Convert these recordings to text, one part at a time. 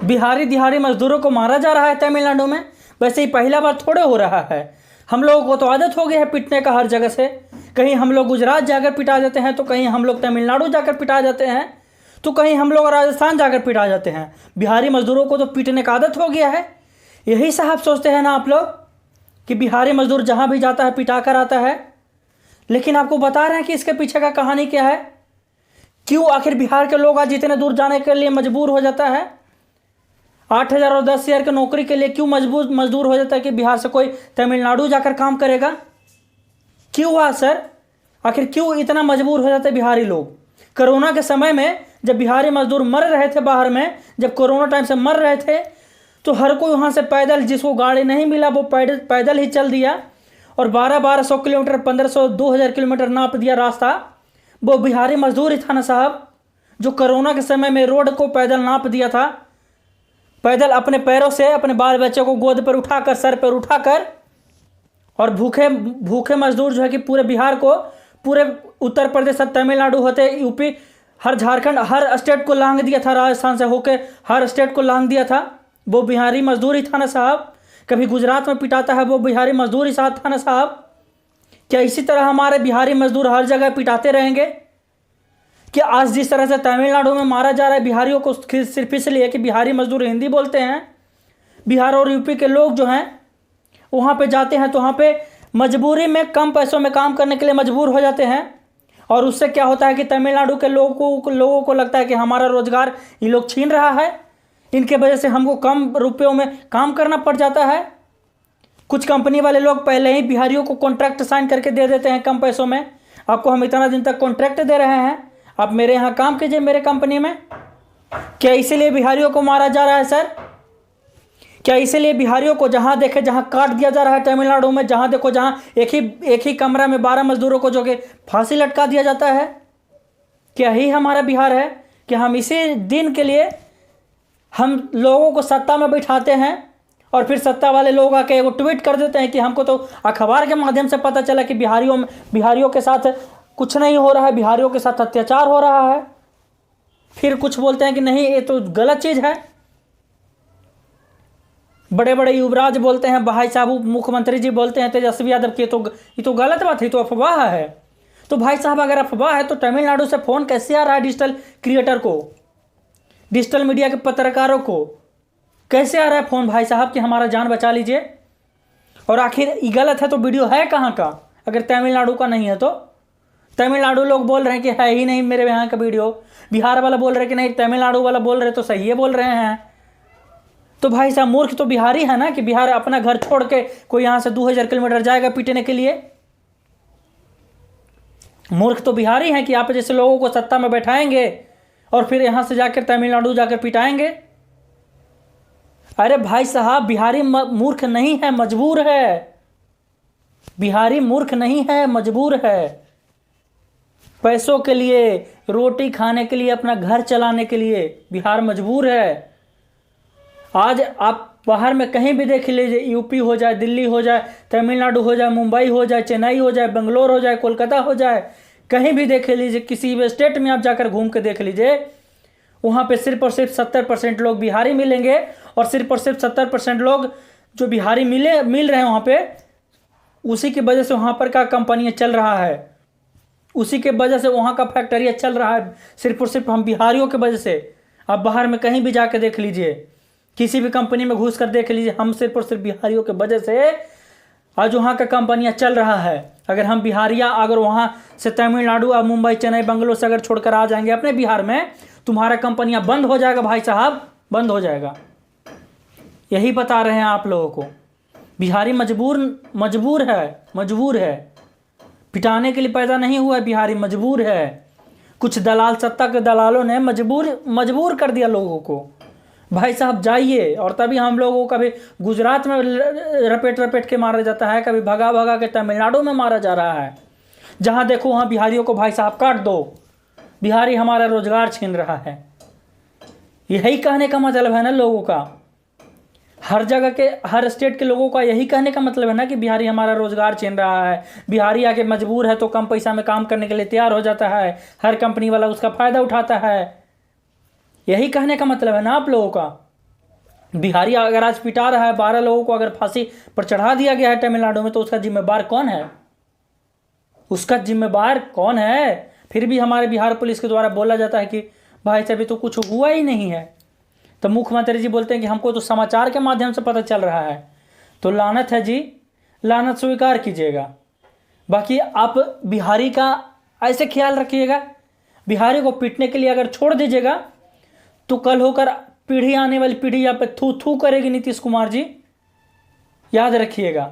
बिहारी दिहाड़ी मजदूरों को मारा जा रहा है तमिलनाडु में। वैसे ही पहला बार थोड़े हो रहा है। हम लोगों को तो आदत हो गई है पिटने का हर जगह से। कहीं हम लोग गुजरात जाकर पिटा जाते हैं, तो कहीं हम लोग तमिलनाडु जाकर पिटा जाते हैं, तो कहीं हम लोग राजस्थान जाकर पिटा जाते हैं। बिहारी मजदूरों को तो पीटने का आदत हो गया है। यही साहब सोचते हैं ना आप लोग कि बिहारी मजदूर जहाँ भी जाता है पिटा कर आता है। लेकिन आपको बता रहे हैं कि इसके पीछे का कहानी क्या है। क्यों आखिर बिहार के लोग आज इतने दूर जाने के लिए मजबूर हो जाता है। 8,000 और 10,000 की नौकरी के लिए क्यों मजदूर हो जाता है कि बिहार से कोई तमिलनाडु जाकर काम करेगा। क्यों हुआ सर, आखिर क्यों इतना मजबूर हो जाते हैं बिहारी लोग। कोरोना के समय में जब बिहारी मजदूर मर रहे थे बाहर में, जब कोरोना टाइम से मर रहे थे, तो हर कोई वहाँ से पैदल, जिसको गाड़ी नहीं मिला वो पैदल ही चल दिया और 1200 किलोमीटर, 1500, 2000 किलोमीटर नाप दिया रास्ता। वो बिहारी मजदूर ही था ना साहब, जो कोरोना के समय में रोड को पैदल नाप दिया था। पैदल अपने पैरों से अपने बाल बच्चों को गोद पर उठाकर, सर पर उठाकर, और भूखे मजदूर जो है कि पूरे बिहार को, पूरे उत्तर प्रदेश, तमिलनाडु होते यूपी, हर झारखंड, हर स्टेट को लांग दिया था। राजस्थान से होकर हर स्टेट को लांग दिया था। वो बिहारी मजदूर ही था ना साहब। कभी गुजरात में पिटाता है वो बिहारी मजदूर ही साथ था ना साहब। क्या इसी तरह हमारे बिहारी मजदूर हर जगह पिटाते रहेंगे? कि आज जिस तरह से तमिलनाडु में मारा जा रहा है बिहारियों को, सिर्फ इसलिए कि बिहारी मजदूर हिंदी बोलते हैं। बिहार और यूपी के लोग जो हैं वहाँ पे जाते हैं तो वहाँ पे मजबूरी में कम पैसों में काम करने के लिए मजबूर हो जाते हैं। और उससे क्या होता है कि तमिलनाडु के लोगों को लगता है कि हमारा रोजगार ये लोग छीन रहा है, इनके वजह से हमको कम रुपयों में काम करना पड़ जाता है। कुछ कंपनी वाले लोग पहले ही बिहारियों को कॉन्ट्रैक्ट साइन करके दे देते हैं कम पैसों में। आपको हम इतना दिन तक कॉन्ट्रैक्ट दे रहे हैं, आप मेरे यहाँ काम कीजिए, मेरे कंपनी में। क्या इसीलिए बिहारियों को मारा जा रहा है सर? क्या इसीलिए बिहारियों को जहाँ देखे जहाँ काट दिया जा रहा है तमिलनाडु में? जहाँ देखो जहाँ एक ही कमरा में 12 मजदूरों को जो कि फांसी लटका दिया जाता है। क्या ही हमारा बिहार है कि हम इसी दिन के लिए हम लोगों को सत्ता में बैठाते हैं और फिर सत्ता वाले लोग आके एगो ट्वीट कर देते हैं कि हमको तो अखबार के माध्यम से पता चला कि बिहारियों के साथ कुछ नहीं हो रहा है, बिहारियों के साथ अत्याचार हो रहा है। फिर कुछ बोलते हैं कि नहीं ये तो गलत चीज़ है। बड़े बड़े युवराज बोलते हैं, भाई साहब मुख्यमंत्री जी बोलते हैं, तेजस्वी यादव की ये तो गलत बात है, तो अफवाह है। तो भाई साहब अगर अफवाह है तो तमिलनाडु से फ़ोन कैसे आ रहा है डिजिटल क्रिएटर को, डिजिटल मीडिया के पत्रकारों को कैसे आ रहा है फ़ोन भाई साहब कि हमारा जान बचा लीजिए? और आखिर ये गलत है तो वीडियो है कहाँ का? अगर तमिलनाडु का नहीं है तो तमिलनाडु लोग बोल रहे हैं कि है ही नहीं मेरे यहाँ का वीडियो, बिहार वाला बोल रहे हैं कि नहीं, तमिलनाडु वाला बोल रहे तो सही है बोल रहे हैं। तो भाई साहब मूर्ख तो बिहारी है ना कि बिहार अपना घर छोड़ के कोई यहाँ से 2000 किलोमीटर जाएगा पीटने के लिए। मूर्ख तो बिहारी हैं कि आप जैसे लोगों को सत्ता में बैठाएंगे और फिर यहाँ से जाकर तमिलनाडु जाकर पिटाएंगे। अरे भाई साहब बिहारी मूर्ख नहीं है, मजबूर है। बिहारी मूर्ख नहीं है, मजबूर है। पैसों के लिए, रोटी खाने के लिए, अपना घर चलाने के लिए बिहार मजबूर है। आज आप बाहर में कहीं भी देख लीजिए, यूपी हो जाए, दिल्ली हो जाए, तमिलनाडु हो जाए, मुंबई हो जाए, चेन्नई हो जाए, बेंगलोर हो जाए, कोलकाता हो जाए, कहीं भी देख लीजिए, किसी भी स्टेट में आप जाकर घूम के देख लीजिए, वहाँ पे सिर्फ और सिर्फ 70% लोग बिहारी मिलेंगे। और सिर्फ 70% लोग जो बिहारी मिल रहे हैं वहाँ पे, उसी की वजह से वहाँ पर का कंपनियाँ चल रहा है, उसी के वजह से वहाँ का फैक्ट्रियाँ चल रहा है, सिर्फ और सिर्फ हम बिहारियों की वजह से। आप बाहर में कहीं भी जाकर देख लीजिए, किसी भी कंपनी में घुस कर देख लीजिए, हम सिर्फ और सिर्फ बिहारियों की वजह से आज वहाँ का कंपनियाँ चल रहा है। अगर हम बिहारियाँ अगर वहाँ से तमिलनाडु और मुंबई, चेन्नई, बेंगलोर से अगर छोड़कर आ जाएंगे अपने बिहार में, तुम्हारा कंपनियाँ बंद हो जाएगा भाई साहब, बंद हो जाएगा। यही बता रहे हैं आप लोगों को। बिहारी मजबूर है। पिटाने के लिए पैदा नहीं हुआ है बिहारी, मजबूर है। कुछ दलाल, सत्ता के दलालों ने मजबूर कर दिया लोगों को। भाई साहब जाइए। और तभी हम लोगों को कभी गुजरात में रपेट के मारा जाता है, कभी भगा के तमिलनाडु में मारा जा रहा है। जहाँ देखो वहाँ बिहारियों को भाई साहब काट दो, बिहारी हमारा रोजगार छीन रहा है। यही कहने का मतलब है ना लोगों का, हर जगह के, हर स्टेट के लोगों का यही कहने का मतलब है ना कि बिहारी हमारा रोजगार छीन रहा है। बिहारी आके मजबूर है तो कम पैसा में काम करने के लिए तैयार हो जाता है, हर कंपनी वाला उसका फ़ायदा उठाता है। यही कहने का मतलब है ना आप लोगों का। बिहारी अगर आज पिटा रहा है, 12 लोगों को अगर फांसी पर चढ़ा दिया गया है तमिलनाडु में, तो उसका जिम्मेवार कौन है? उसका जिम्मेवार कौन है? फिर भी हमारे बिहार पुलिस के द्वारा बोला जाता है कि भाई साहब तो कुछ हुआ ही नहीं है। तो मुख्यमंत्री जी बोलते हैं कि हमको तो समाचार के माध्यम से पता चल रहा है। तो लानत है जी, लानत स्वीकार कीजिएगा। बाकी आप बिहारी का ऐसे ख्याल रखिएगा, बिहारी को पीटने के लिए अगर छोड़ दीजिएगा तो कल होकर पीढ़ी, आने वाली पीढ़ी यहाँ पे थू थू करेगी नीतीश कुमार जी, याद रखिएगा।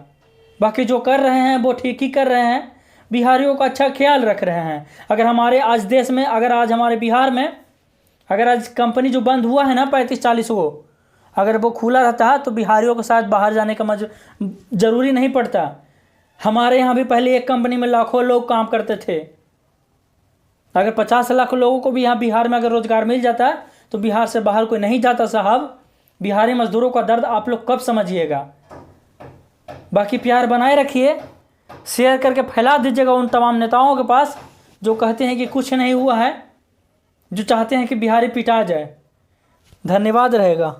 बाकी जो कर रहे हैं वो ठीक ही कर रहे हैं, बिहारियों का अच्छा ख्याल रख रहे हैं। अगर हमारे आज देश में, अगर आज हमारे बिहार में, अगर आज कंपनी जो बंद हुआ है ना 35-40 को, अगर वो खुला रहता तो बिहारियों को शायद बाहर जाने का जरूरी नहीं पड़ता। हमारे यहाँ भी पहले एक कंपनी में लाखों लोग काम करते थे। अगर 50 लाख लोगों को भी यहाँ बिहार में अगर रोजगार मिल जाता तो बिहार से बाहर कोई नहीं जाता साहब। बिहारी मजदूरों का दर्द आप लोग कब समझिएगा। बाकी प्यार बनाए रखिए, शेयर करके फैला दीजिएगा उन तमाम नेताओं के पास जो कहते हैं कि कुछ नहीं हुआ है, जो चाहते हैं कि बिहारी पिटा जाए। धन्यवाद रहेगा।